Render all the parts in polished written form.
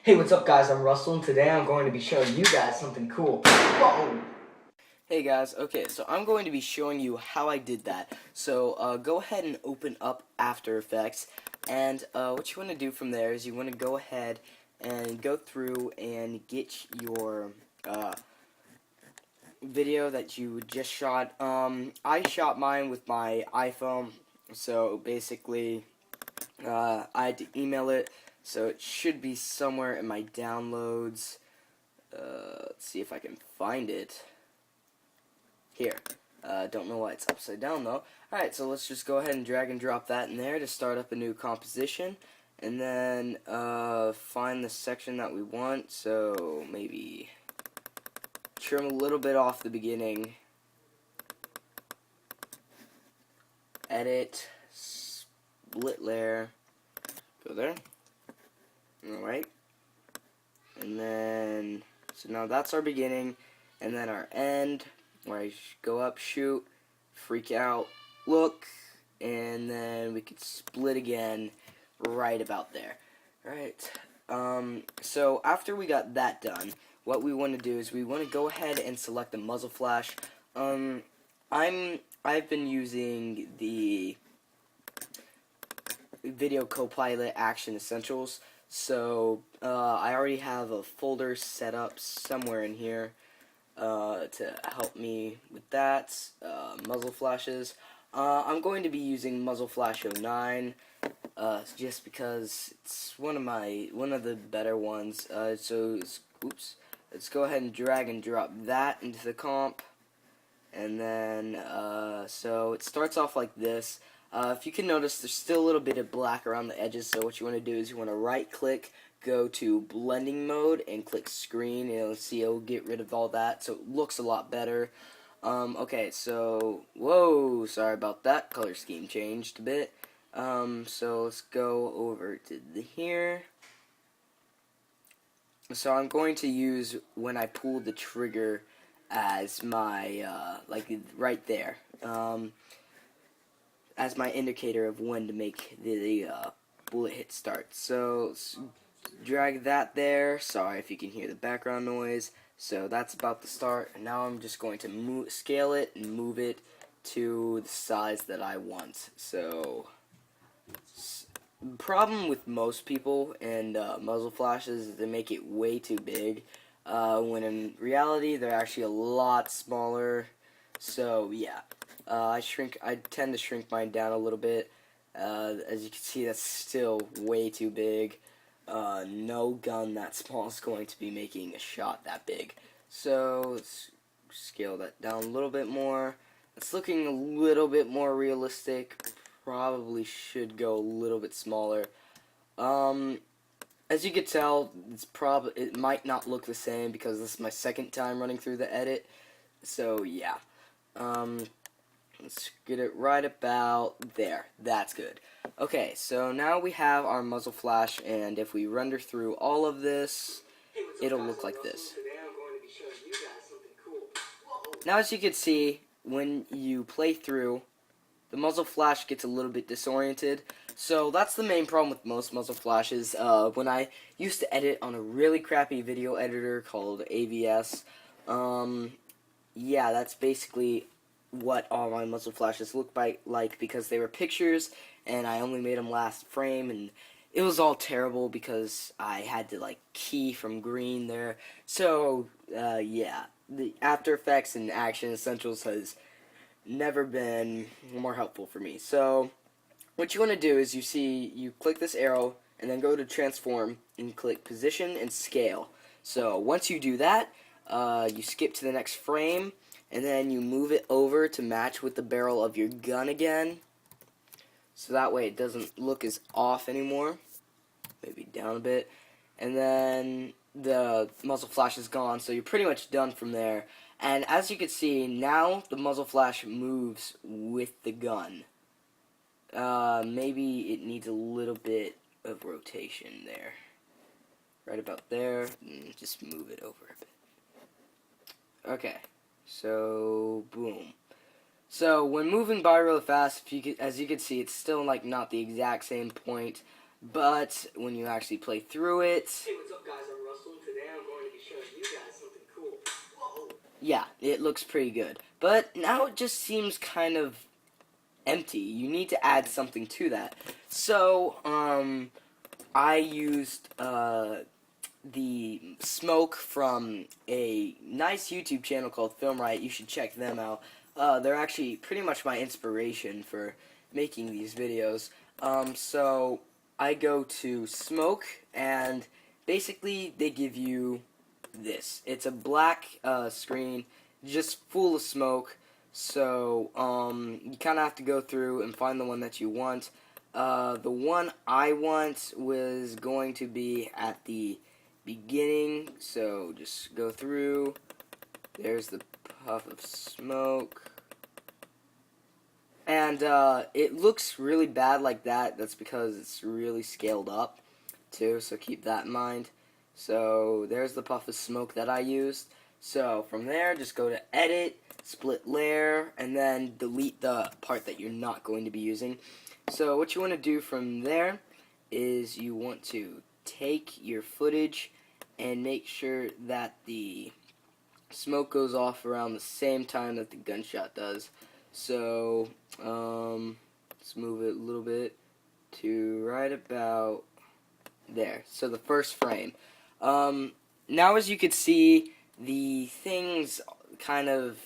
Hey, what's up guys, I'm Russell, and today I'm going to be showing you guys something cool. Whoa! Hey guys, okay, so I'm going to be showing you how I did that. So go ahead and open up After Effects, and what you want to do from there is you want to go ahead and go through and get your video that you just shot. I shot mine with my iPhone, so basically I had to email it, so it should be somewhere in my downloads. Let's see if I can find it. Here. Don't know why it's upside down though. Alright, so let's just go ahead and drag and drop that in there to start up a new composition. And then find the section that we want. So maybe trim a little bit off the beginning. Edit. Split layer. Go there. Alright. And then, so now that's our beginning. And then our end, where I go up, shoot, freak out, look, and then we could split again right about there. Alright, so after we got that done, what we want to do is we want to go ahead and select the muzzle flash. I've been using the Video Copilot Action Essentials, so I already have a folder set up somewhere in here to help me with that. Muzzle flashes. I'm going to be using Muzzle Flash 09 just because it's one of the better ones. Oops. Let's go ahead and drag and drop that into the comp. And then, so it starts off like this. If you can notice, there's still a little bit of black around the edges, so what you want to do is you want to right-click, go to blending mode, and click screen, and you'll see it'll get rid of all that, so it looks a lot better. Okay, so, whoa, sorry about that, color scheme changed a bit. So let's go over to here. So I'm going to use when I pull the trigger as my, like right there, as my indicator of when to make the bullet hit start. So let's drag that there. Sorry if you can hear the background noise. So that's about the start. And now I'm just going to scale it and move it to the size that I want. So problem with most people and muzzle flashes is they make it way too big, when in reality they're actually a lot smaller. So yeah, I tend to shrink mine down a little bit. As you can see, that's still way too big. No gun that small is going to be making a shot that big. So let's scale that down a little bit more. It's looking a little bit more realistic. Probably should go a little bit smaller. As you can tell, it might not look the same because this is my second time running through the edit. So yeah, let's get it right about there. That's good. Okay, so now we have our muzzle flash, and if we render through all of this, it'll look like this. Now, as you can see, when you play through, the muzzle flash gets a little bit disoriented. So that's the main problem with most muzzle flashes. When I used to edit on a really crappy video editor called AVS, yeah, that's basically what all my muzzle flashes look like, because they were pictures and I only made them last frame, and it was all terrible because I had to like key from green there. So yeah, the After Effects and Action Essentials has never been more helpful for me. So what you want to do is you click this arrow and then go to transform and click position and scale. So once you do that, you skip to the next frame and then you move it over to match with the barrel of your gun again, so that way it doesn't look as off anymore. Maybe down a bit, and then the muzzle flash is gone, so you're pretty much done from there. And as you can see, now the muzzle flash moves with the gun. Maybe it needs a little bit of rotation there. Right about there, and just move it over a bit. Okay, so boom. So when moving by really fast, as you can see, it's still like not the exact same point, but when you actually play through it, guys? I'm Russell, and today I'm going to be showing you guys something cool. Whoa! Yeah, it looks pretty good. But now it just seems kind of empty. You need to add something to that. So, I used the smoke from a nice YouTube channel called Filmriot. You should check them out. They're actually pretty much my inspiration for making these videos. So I go to smoke, and basically they give you this. It's a black screen just full of smoke. So you kind of have to go through and find the one that you want. The one I want was going to be at the beginning, so just go through. There's the puff of smoke. And it looks really bad like that. That's because it's really scaled up too, so keep that in mind. So there's the puff of smoke that I used. So from there, just go to edit, split layer, and then delete the part that you're not going to be using. So what you want to do from there is you want to take your footage and make sure that the smoke goes off around the same time that the gunshot does. So let's move it a little bit to right about there. So the first frame. Now as you can see, the thing's kind of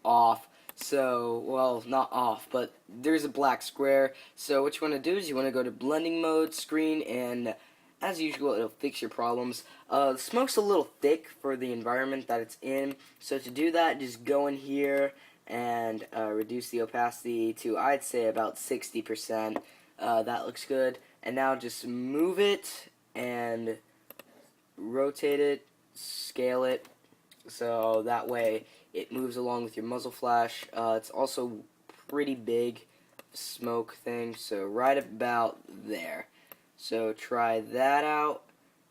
off. So, well, not off, but there's a black square. So what you want to do is you want to go to blending mode, screen, and as usual, it'll fix your problems. The smoke's a little thick for the environment that it's in. So to do that, just go in here and reduce the opacity to, I'd say, about 60%. That looks good. And now just move it and rotate it, scale it, so that way it moves along with your muzzle flash. It's also pretty big smoke thing, so right about there. So try that out.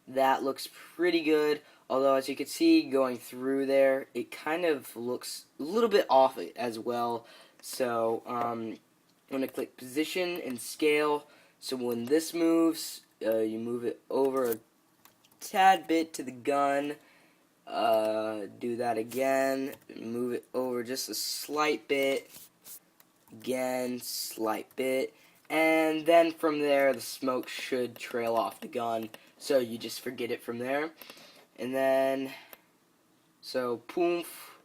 That looks pretty good, although as you can see going through there, it kind of looks a little bit off it as well. So I'm going to click position and scale, so when this moves, you move it over a tad bit to the gun. Do that again, move it over just a slight bit, again, slight bit, and then from there the smoke should trail off the gun, so you just forget it from there. And then, so poof,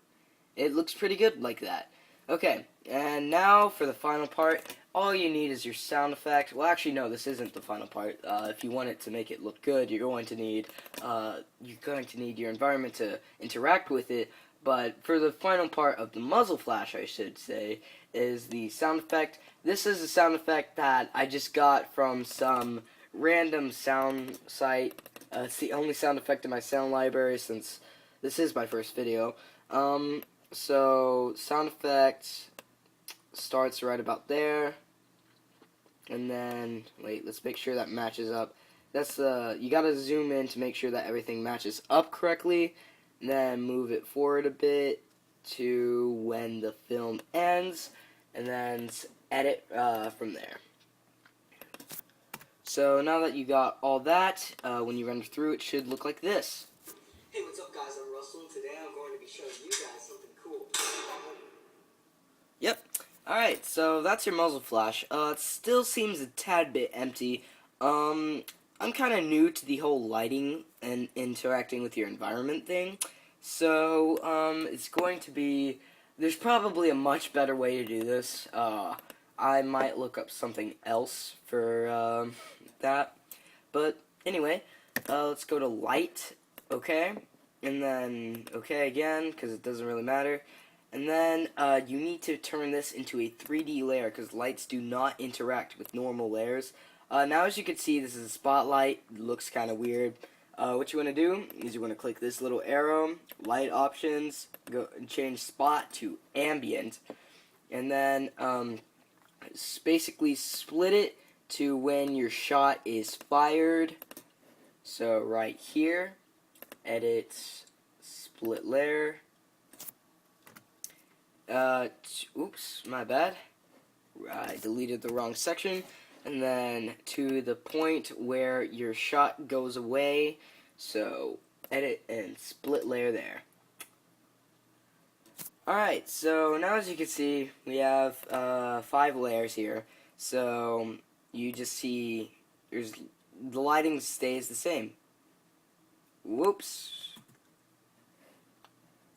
it looks pretty good like that. Okay, and now for the final part, all you need is your sound effect. Well, actually, no, this isn't the final part. If you want it to make it look good, you're going to need your environment to interact with it. But for the final part of the muzzle flash, I should say, is the sound effect. This is a sound effect that I just got from some random sound site. It's the only sound effect in my sound library since this is my first video. So sound effect starts right about there, and then wait, let's make sure that matches up. That's you gotta zoom in to make sure that everything matches up correctly, and then move it forward a bit to when the film ends, and then edit from there. So now that you got all that, when you render through, it should look like this. Hey, what's up, guys? I'm Russell, and today I'm going to be showing you guys something cool. Yep. Alright, so that's your muzzle flash. It still seems a tad bit empty. I'm kind of new to the whole lighting and interacting with your environment thing. So, it's going to be... There's probably a much better way to do this. I might look up something else for, that. But, anyway, let's go to light, okay? And then, okay again, because it doesn't really matter. And then you need to turn this into a 3D layer because lights do not interact with normal layers. Now as you can see, this is a spotlight. It looks kind of weird. What you want to do is you want to click this little arrow, light options, go and change spot to ambient. And then basically split it to when your shot is fired. So right here, edit, split layer. Oops, my bad. I deleted the wrong section. And then to the point where your shot goes away. So edit and split layer there. Alright, so now as you can see, we have 5 layers here. So you just see the lighting stays the same. Whoops.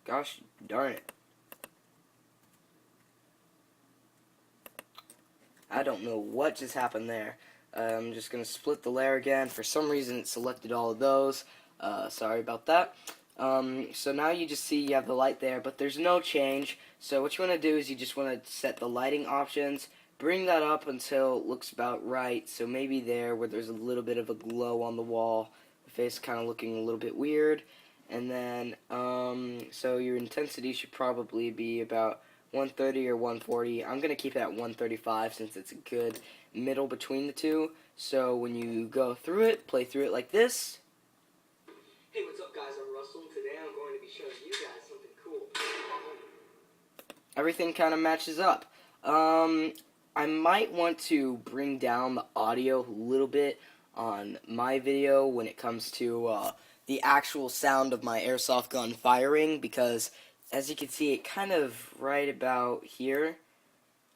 Gosh darn it. I don't know what just happened there. I'm just going to split the layer again. For some reason it selected all of those. Sorry about that. So now you just see you have the light there, but there's no change. So what you want to do is you just want to set the lighting options, bring that up until it looks about right. So maybe there where there's a little bit of a glow on the wall, the face kind of looking a little bit weird. And then, so your intensity should probably be about 130 or 140. I'm going to keep it at 135 since it's a good middle between the two. So when you go through it, play through it like this. Hey, what's up guys, I'm Russell. Today I'm going to be showing you guys something cool. Everything kind of matches up. I might want to bring down the audio a little bit on my video when it comes to the actual sound of my airsoft gun firing, because as you can see it kind of right about here,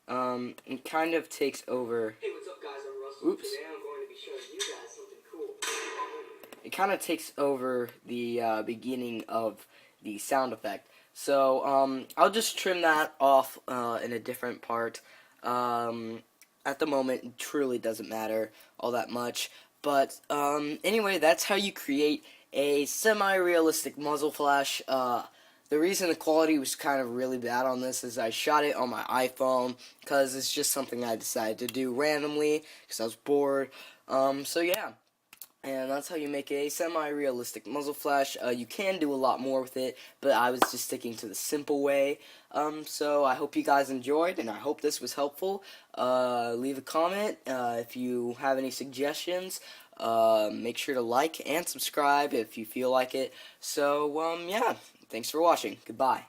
it kind of takes over. Hey, what's up guys, I'm Russell. Oops. Today I'm going to be showing you guys something cool. It kind of takes over the beginning of the sound effect. So I'll just trim that off in a different part. At the moment, it truly doesn't matter all that much. But anyway, that's how you create a semi-realistic muzzle flash. The reason the quality was kind of really bad on this is I shot it on my iPhone because it's just something I decided to do randomly because I was bored. So yeah. And that's how you make a semi-realistic muzzle flash. You can do a lot more with it, but I was just sticking to the simple way. So I hope you guys enjoyed, and I hope this was helpful. Leave a comment if you have any suggestions. Make sure to like and subscribe if you feel like it. So, yeah, thanks for watching. Goodbye.